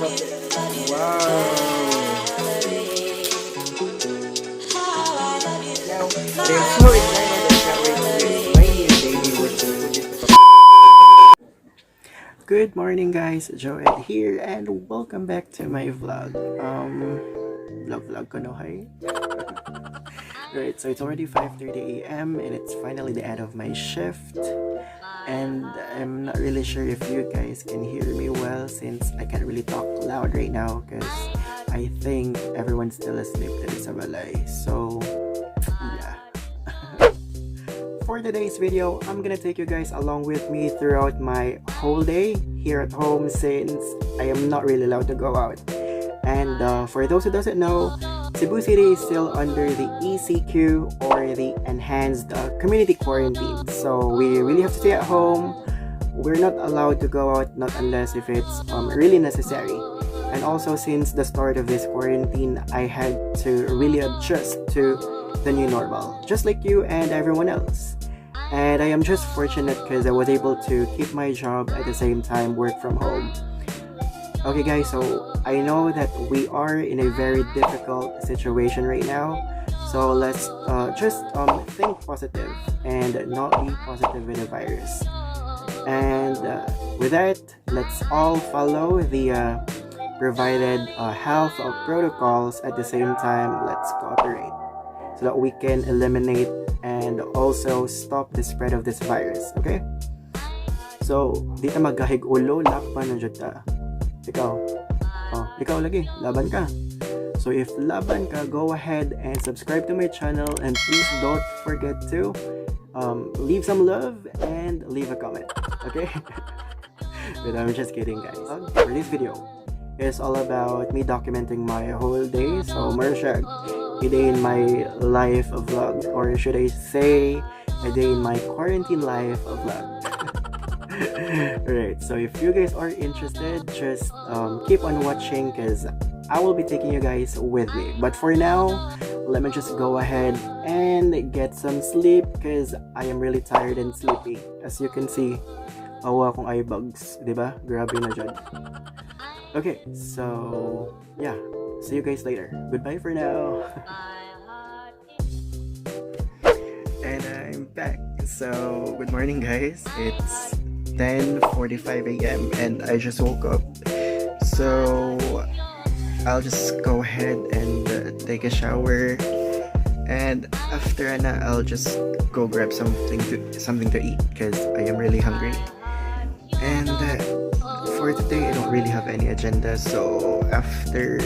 Wow. Now, but I'm so excited and can't wait to explain you, baby, with this. Good morning, guys. Joed here, and welcome back to my vlog. Vlog ko no, hi. Right, so it's already 5:30 a.m. and it's finally the end of my shift. And I'm not really sure if you guys can hear me well since I can't really talk loud right now because I think everyone's still asleep dito sa balay. So, yeah. For today's video, I'm gonna take you guys along with me throughout my whole day here at home since I am not really allowed to go out. And for those who doesn't know, Cebu City is still under the ECQ or the Enhanced Community Quarantine. So we really have to stay at home. We're not allowed to go out not unless if it's really necessary. And also since the start of this quarantine, I had to really adjust to the new normal, just like you and everyone else. And I am just fortunate because I was able to keep my job at the same time work from home. Okay guys, so I know that we are in a very difficult situation right now, so let's just think positive and not be positive with the virus. And with that, let's all follow the provided health protocols. At the same time, let's cooperate so that we can eliminate and also stop the spread of this virus, okay? So, di ta magahig ulo, lakpan na jud ta. Ikaw lagi, laban ka. So if laban ka, go ahead and subscribe to my channel and please don't forget to leave some love and leave a comment, okay? But I'm just kidding, guys. For this video, it's all about me documenting my whole day. So Marshag, a day in my life vlog, or should I say a day in my quarantine life vlog. Alright, so if you guys are interested, just keep on watching because I will be taking you guys with me. But for now, let me just go ahead and get some sleep because I am really tired and sleepy. As you can see, awa akong eye bugs, diba? Grabe na dyan. Okay, so yeah, see you guys later. Goodbye for now. And I'm back. So good morning, guys. It's 10:45 a.m. and I just woke up, so I'll just go ahead and take a shower, and after that I'll just go grab something to eat because I am really hungry. And for today I don't really have any agenda, so after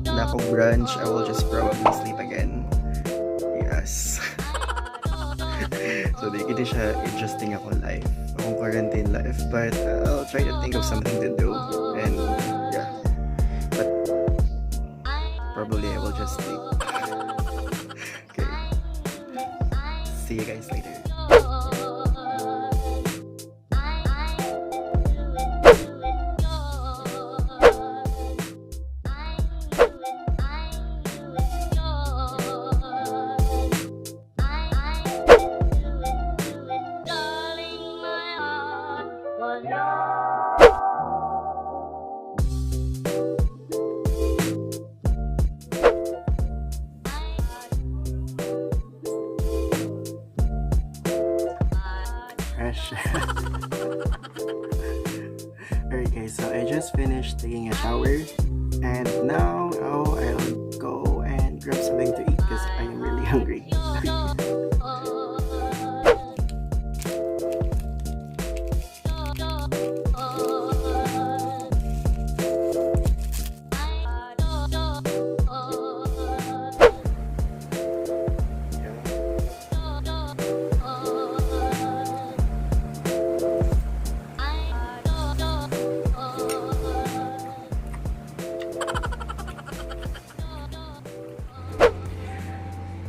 nako brunch I will just probably sleep again. Yes. So di gini siya interesting ako life, akong quarantine life, but I'll try to think of something to do, and yeah, but probably I will just sleep. Okay, see you guys later. Alright guys, so I just finished taking a shower and now I'll go and grab something to eat because I am really hungry.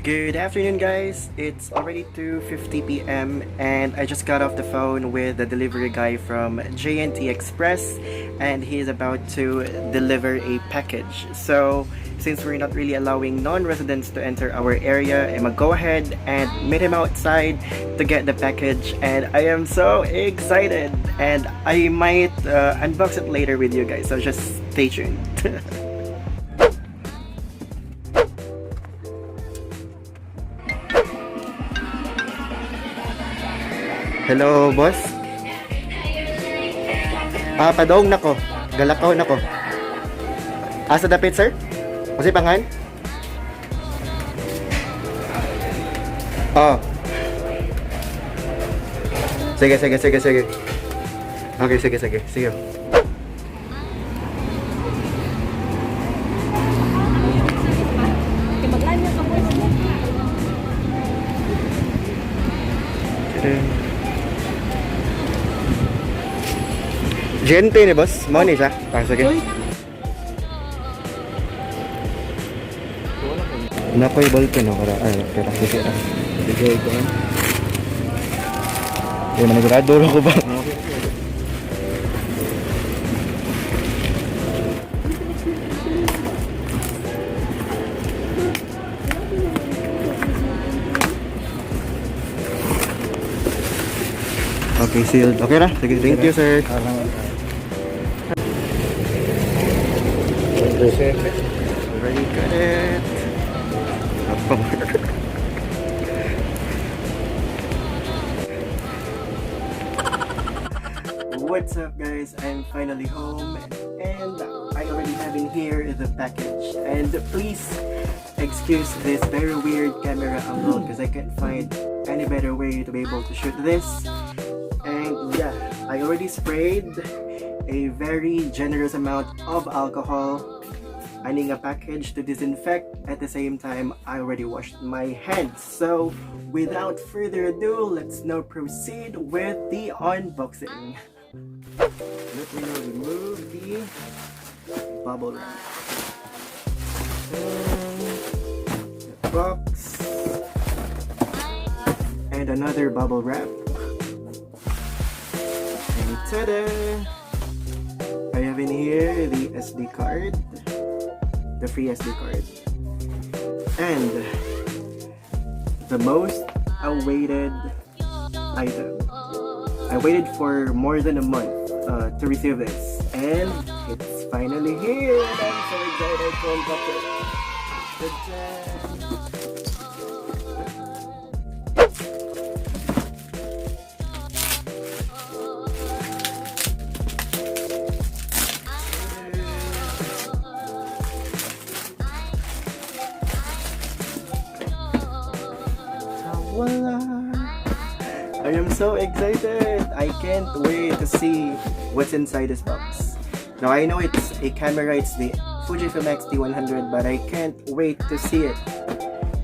Good afternoon, guys. It's already 2:50 p.m. and I just got off the phone with the delivery guy from JNT Express and he is about to deliver a package. So since we're not really allowing non-residents to enter our area, I'm gonna go ahead and meet him outside to get the package, and I am so excited, and I might unbox it later with you guys, so just stay tuned. Hello, boss. Padong nako. Galakaw nako. Asa dapit, sir? Kasi pangan? Oh. Sige. Okay, sige. See you. Gente ni boss, mau ni siya? Sige. Nakoy balkan ako para kira. Sige ko. Manigurado ko ba? Okay, sealed. Okay na? Sige, thank you, sir. Already got it. What's up, guys? I'm finally home, and I already have in here the package. And please excuse this very weird camera angle because I can't find any better way to be able to shoot this. And yeah, I already sprayed a very generous amount of alcohol. I need a package to disinfect. At the same time, I already washed my hands. So without further ado, let's now proceed with the unboxing. Let me now remove the bubble wrap. The box. And another bubble wrap. And ta-da! I have in here the SD card. The free SD card. And the most awaited item. I waited for more than a month to receive this, and it's finally here. I'm so excited to unbox it. Voila! I am so excited! I can't wait to see what's inside this box. Now I know it's a camera, it's the Fujifilm X-T100, but I can't wait to see it,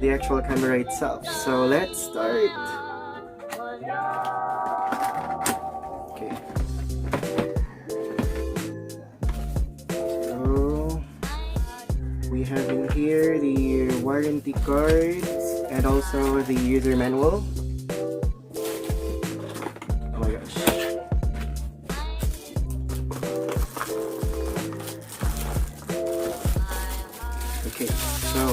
the actual camera itself. So let's start! Okay. So we have in here the warranty cards and also the user manual. Oh my gosh. Okay, so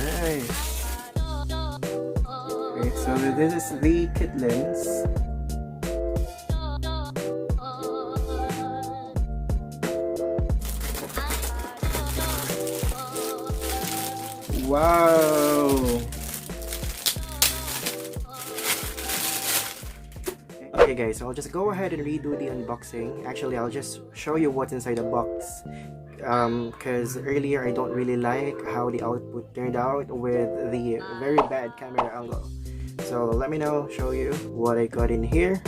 nice. Okay, so this is the kit lens. Wow! Okay guys, so I'll just go ahead and redo the unboxing. Actually, I'll just show you what's inside the box. Because earlier I don't really like how the output turned out with the very bad camera angle. So let me now show you what I got in here.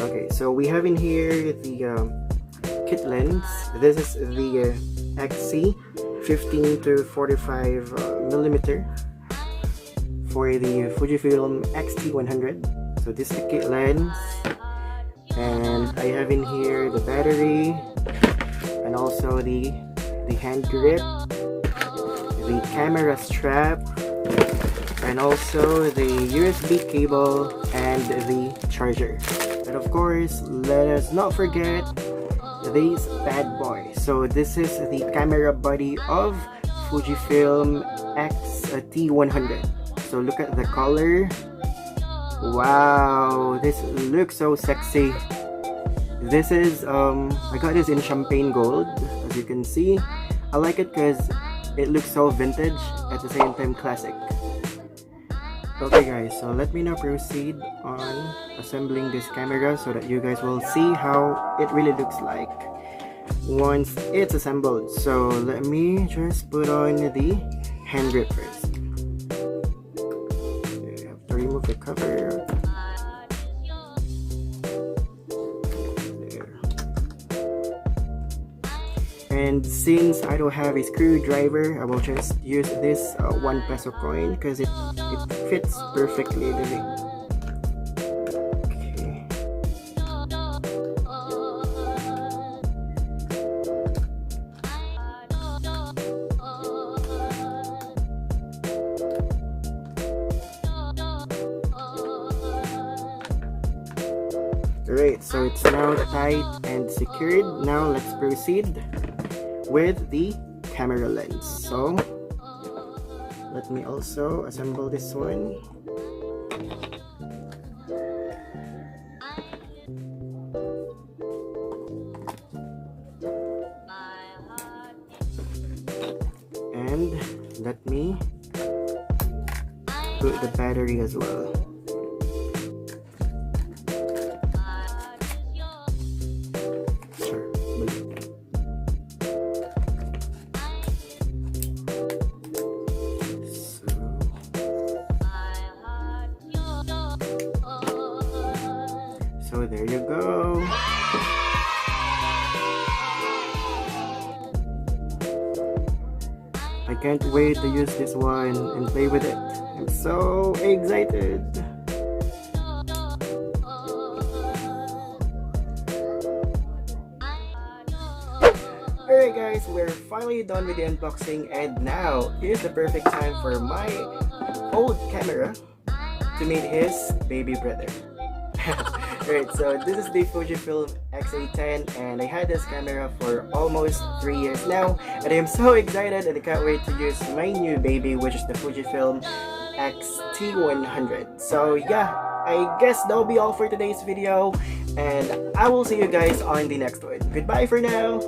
Okay, so we have in here the kit lens. This is the XC 15 to 45 millimeter for the Fujifilm X-T100. So this is the kit lens, and I have in here the battery and also the hand grip, the camera strap, and also the USB cable and the charger. And of course, let us not forget these bad boys. So this is the camera body of Fujifilm X-T100. So look at the color. Wow, this looks so sexy. This is I got this in champagne gold, as you can see. I like it because it looks so vintage at the same time classic. Okay guys, so let me now proceed on assembling this camera so that you guys will see how it really looks like once it's assembled. So let me just put on the hand grip first. Okay, I have to remove the cover. And since I don't have a screwdriver, I will just use this 1 peso coin because it fits perfectly. Okay. Alright, so it's now tight and secured. Now let's proceed with the camera lens. So let me also assemble this one. And let me put the battery as well. So there you go. I can't wait to use this one and play with it. I'm so excited. Alright guys, we're finally done with the unboxing, and now is the perfect time for my old camera to meet his baby brother. Alright, so this is the Fujifilm X-A10, and I had this camera for almost 3 years now, and I am so excited and I can't wait to use my new baby, which is the Fujifilm X-T100. So yeah, I guess that'll be all for today's video, and I will see you guys on the next one. Goodbye for now!